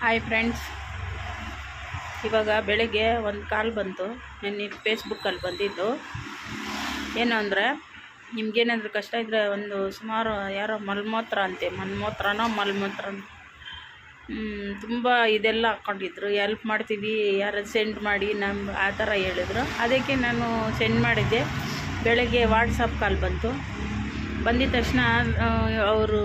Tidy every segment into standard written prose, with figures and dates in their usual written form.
Hi friends, ಇವಾಗ ಬೆಳಗ್ಗೆ ಒಂದು ಕಾಲ್ ಬಂತು. ನೆನ್ನೆ ಫೇಸ್ಬುಕ್ಕಲ್ಲಿ ಬಂದಿದ್ದು. ಏನು ಅಂದರೆ, ನಿಮ್ಗೇನಾದರೂ ಕಷ್ಟ ಇದ್ದರೆ ಒಂದು ಸುಮಾರು ಯಾರೋ ಮಲ್ಮೂತ್ರನೋ ತುಂಬ ಇದೆಲ್ಲ ಹಾಕ್ಕೊಂಡಿದ್ರು. ಹೆಲ್ಪ್ ಮಾಡ್ತೀವಿ, ಯಾರು ಸೆಂಡ್ ಮಾಡಿ ಆ ಥರ ಹೇಳಿದ್ರು. ಅದಕ್ಕೆ ನಾನು ಸೆಂಡ್ ಮಾಡಿದ್ದೆ. ಬೆಳಗ್ಗೆ ವಾಟ್ಸಪ್ ಕಾಲ್ ಬಂದಿದ ತಕ್ಷಣ ಅವರು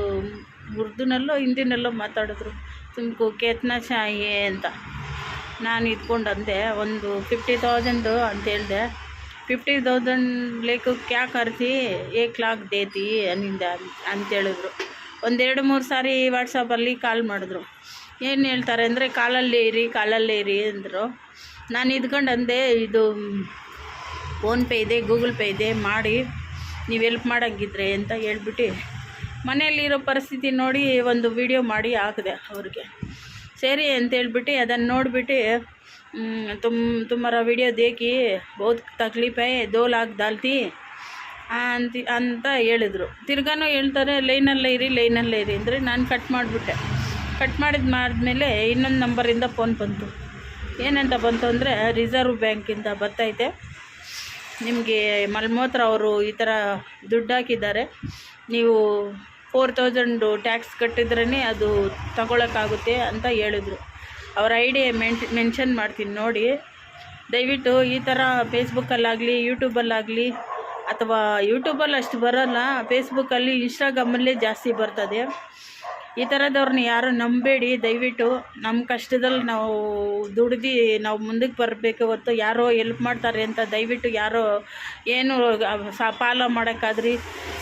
ಉರ್ದುನಲ್ಲೋ ಹಿಂದಿನಲ್ಲೋ ಮಾತಾಡಿದ್ರು. ತುಮಕು ಕೇತ್ನಾ ಚಾಹಿಯೇ ಅಂತ. ನಾನು ಇದ್ಕೊಂಡು ಅಂದೆ, ಒಂದು 50,000 ಅಂತ ಹೇಳಿದೆ. 50,000 ಲೇಕು ಕ್ಯಾ ಕರ್ತಿ 1,00,000 ದೇತಿ ಅಂತೇಳಿದ್ರು. 2-3 ಸಾರಿ ವಾಟ್ಸಪ್ಪಲ್ಲಿ ಕಾಲ್ ಮಾಡಿದ್ರು. ಏನು ಹೇಳ್ತಾರೆ ಅಂದರೆ, ಕಾಲಲ್ಲೇ ಇರಿ ಅಂದರು. ನಾನು ಇದ್ಕೊಂಡು ಅಂದೆ, ಇದು ಫೋನ್ಪೇ ಇದೆ, ಗೂಗಲ್ ಪೇ ಇದೆ, ಮಾಡಿ ನೀವು ಹೆಲ್ಪ್ ಮಾಡೋಂಗಿದ್ರೆ ಅಂತ ಹೇಳ್ಬಿಟ್ಟು ಮನೆಯಲ್ಲಿರೋ ಪರಿಸ್ಥಿತಿ ನೋಡಿ ಒಂದು ವಿಡಿಯೋ ಮಾಡಿ ಹಾಕಿದೆ ಅವ್ರಿಗೆ. ಸರಿ ಅಂತೇಳ್ಬಿಟ್ಟು ಅದನ್ನು ನೋಡಿಬಿಟ್ಟು तुम्हारा ವಿಡಿಯೋ देखी बहुत तकलीफ है, 2 लाख डालती ಅಂತ ಹೇಳಿದ್ರು. ತಿರ್ಗಾನು ಹೇಳ್ತಾರೆ, ಲೈನಲ್ಲೇ ಇರಿ ಅಂದರೆ ನಾನು ಕಟ್ ಮಾಡಿಬಿಟ್ಟೆ. ಕಟ್ ಮಾಡಿದ್ಮೇಲೆ ಇನ್ನೊಂದು ನಂಬರಿಂದ ಫೋನ್ ಬಂತು. ಏನಂತ ಬಂತು ಅಂದರೆ, ರಿಸರ್ವ್ ಬ್ಯಾಂಕಿಂದ ಬರ್ತೈತೆ, ನಿಮಗೆ ಮಲ್ಮೂತ್ರ ಅವರು ಈ ಥರ ದುಡ್ಡು ಹಾಕಿದ್ದಾರೆ, ನೀವು 4,000 ಟ್ಯಾಕ್ಸ್ ಕಟ್ಟಿದ್ರೇ ಅದು ತಗೊಳಕ್ಕಾಗುತ್ತೆ ಅಂತ ಹೇಳಿದ್ರು. ಅವರ ಐಡಿ ಮೆನ್ಷನ್ ಮಾಡ್ತೀನಿ ನೋಡಿ. ದಯವಿಟ್ಟು ಈ ಥರ ಫೇಸ್ಬುಕ್ಕಲ್ಲಾಗಲಿ ಯೂಟ್ಯೂಬಲ್ಲಾಗಲಿ, ಅಥವಾ ಯೂಟ್ಯೂಬಲ್ಲಿ ಅಷ್ಟು ಬರೋಲ್ಲ, ಫೇಸ್ಬುಕ್ಕಲ್ಲಿ ಇನ್ಸ್ಟಾಗ್ರಾಮಲ್ಲೇ ಜಾಸ್ತಿ ಬರ್ತದೆ. ಈ ಥರದವ್ರನ್ನ ಯಾರು ನಂಬೇಡಿ. ದಯವಿಟ್ಟು ನಮ್ಮ ಕಷ್ಟದಲ್ಲಿ ನಾವು ದುಡ್ದು ನಾವು ಮುಂದಕ್ಕೆ ಬರಬೇಕು ಹೊತ್ತು ಯಾರೋ ಹೆಲ್ಪ್ ಮಾಡ್ತಾರೆ ಅಂತ ದಯವಿಟ್ಟು ಯಾರೋ ಏನು ಫಾಲೋ ಮಾಡೋಕ್ಕಾದ್ರಿ,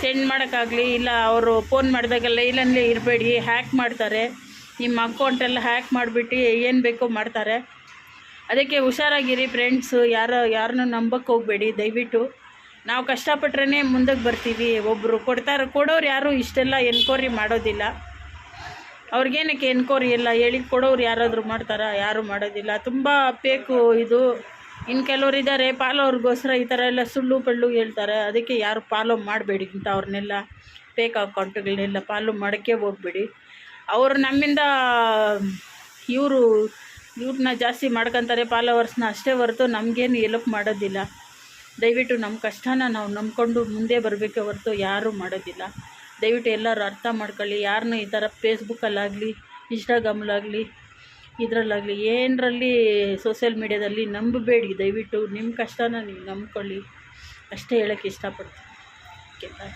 ಸೆಂಡ್ ಮಾಡೋಕ್ಕಾಗಲಿ, ಇಲ್ಲ ಅವರು ಫೋನ್ ಮಾಡಿದಾಗೆಲ್ಲ ಇಲ್ಲೇ ಇರಬೇಡಿ, ಹ್ಯಾಕ್ ಮಾಡ್ತಾರೆ. ನಿಮ್ಮ ಅಕೌಂಟೆಲ್ಲ ಹ್ಯಾಕ್ ಮಾಡಿಬಿಟ್ಟು ಏನು ಬೇಕೋ ಮಾಡ್ತಾರೆ. ಅದಕ್ಕೆ ಹುಷಾರಾಗಿರಿ ಫ್ರೆಂಡ್ಸು. ಯಾರನ್ನೂ ನಂಬಕ್ಕೆ ಹೋಗಬೇಡಿ ದಯವಿಟ್ಟು. ನಾವು ಕಷ್ಟಪಟ್ರೇ ಮುಂದಕ್ಕೆ ಬರ್ತೀವಿ. ಒಬ್ಬರು ಕೊಡೋರು ಯಾರು ಇಷ್ಟೆಲ್ಲ ಎನ್ಕ್ವೈರಿ ಮಾಡೋದಿಲ್ಲ. ಅವ್ರಿಗೇನಕ್ಕೆ ಎನ್ಕ್ವೈರಿ ಎಲ್ಲ ಹೇಳಿ ಕೊಡೋರು ಯಾರಾದರೂ ಮಾಡ್ತಾರಾ? ಯಾರೂ ಮಾಡೋದಿಲ್ಲ. ತುಂಬ ಫೇಕು ಇದು. ಇನ್ನು ಕೆಲವ್ರು ಇದ್ದಾರೆ ಫಾಲೋವ್ರಿಗೋಸ್ಕರ ಈ ಥರ ಎಲ್ಲ ಸುಳ್ಳು ಪಳ್ಳು ಹೇಳ್ತಾರೆ. ಅದಕ್ಕೆ ಯಾರು ಫಾಲೋ ಮಾಡಬೇಡಿ ಅಂತ ಅವ್ರನ್ನೆಲ್ಲ, ಫೇಕ್ ಅಕೌಂಟ್ಗಳನ್ನೆಲ್ಲ ಫಾಲೋ ಮಾಡೋಕ್ಕೆ ಹೋಗ್ಬೇಡಿ. ಅವರು ನಮ್ಮಿಂದ ಇವ್ರನ್ನ ಜಾಸ್ತಿ ಮಾಡ್ಕೊತಾರೆ, ಫಾಲೋವರ್ಸ್ನ ಅಷ್ಟೇ ಹೊರತು ನಮಗೇನು ಹೆಲ್ಪ್ ಮಾಡೋದಿಲ್ಲ. ದಯವಿಟ್ಟು ನಮ್ಮ ಕಷ್ಟನ ನಾವು ನಂಬ್ಕೊಂಡು ಮುಂದೆ ಬರಬೇಕೆ ಹೊರತು ಯಾರೂ ಮಾಡೋದಿಲ್ಲ. ದಯವಿಟ್ಟು ಎಲ್ಲರೂ ಅರ್ಥ ಮಾಡ್ಕೊಳ್ಳಿ. ಯಾರನ್ನೂ ಈ ಥರ ಫೇಸ್ಬುಕ್ಕಲ್ಲಾಗಲಿ, ಇನ್ಸ್ಟಾಗ್ರಾಮಲ್ಲಾಗಲಿ, ಇದರಲ್ಲಾಗಲಿ ಏನರಲ್ಲಿ ಸೋಷಿಯಲ್ ಮೀಡ್ಯಾದಲ್ಲಿ ನಂಬಬೇಡಿ. ದಯವಿಟ್ಟು ನಿಮ್ಮ ಕಷ್ಟನ ನೀವು ನಂಬ್ಕೊಳ್ಳಿ. ಅಷ್ಟೇ ಹೇಳೋಕ್ಕೆ ಇಷ್ಟಪಡ್ತೀನಿ. ಓಕೆ, ಬಾಯ್.